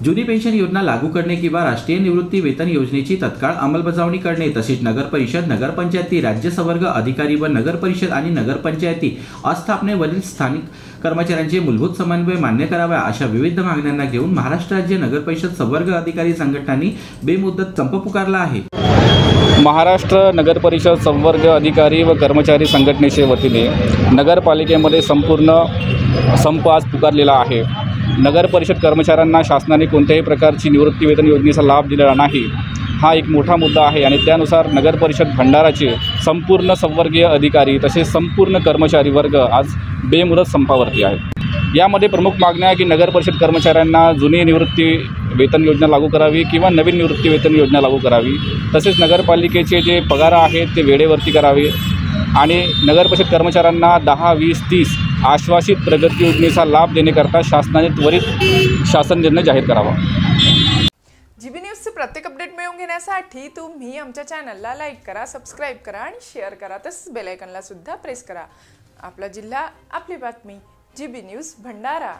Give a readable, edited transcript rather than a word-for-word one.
जुनी पेन्शन योजना लागू करणे किंवा राष्ट्रीय निवृत्ती वेतन योजनेची तत्काळ अंमलबजावणी करणे, तसेच नगर परिषद, नगरपंचायती, राज्य संवर्ग अधिकारी व नगर परिषद आणि नगरपंचायती आस्थापनेवरील स्थानिक कर्मचाऱ्यांचे मूलभूत समन्वय मान्य करावा, अशा विविध मागण्यांना घेऊन महाराष्ट्र राज्य नगर परिषद संवर्ग अधिकारी संघटनांनी बेमुदत संप पुकारला आहे। महाराष्ट्र नगर परिषद संवर्ग अधिकारी व कर्मचारी संघटनेच्या वतीने नगरपालिकेमध्ये संपूर्ण संप आज पुकारलेला आहे। नगर परिषद कर्मचाऱ्यांना शासनाने कोणत्याही प्रकारची निवृत्ती वेतन योजनेचा लाभ दिलेला नाही, हा एक मोठा मुद्दा आहे आणि त्यानुसार नगर परिषद भंडाराचे संपूर्ण संवर्गीय अधिकारी तसेच संपूर्ण कर्मचारी वर्ग आज बेमुदत संपावरती आहे। यामध्ये प्रमुख मागण्या आहे की नगर परिषद कर्मचाऱ्यांना जुनी निवृत्ती वेतन योजना लागू करावी किंवा नवीन निवृत्ती वेतन योजना लागू करावी, तसेच नगरपालिकेचे जे पगार आहेत ते वेळेवरती करावे आणि नगर परिषद कर्मचाऱ्यांना 10, 20, 30 आश्वासित प्रगती योजनेचा लाभ देण्याकरता शासनाने त्वरित शासन निर्णय जाहीर करावा। जीबी न्यूजचे प्रत्येक अपडेट मिळवून घेण्यासाठी तुम्ही आमच्या चॅनलला लाईक करा, सबस्क्राइब करा आणि शेअर करा, तसंच बेल आयकॉनला सुद्धा प्रेस करा। आपला जिल्हा, आपली बातमी, जीबी न्यूज भंडारा।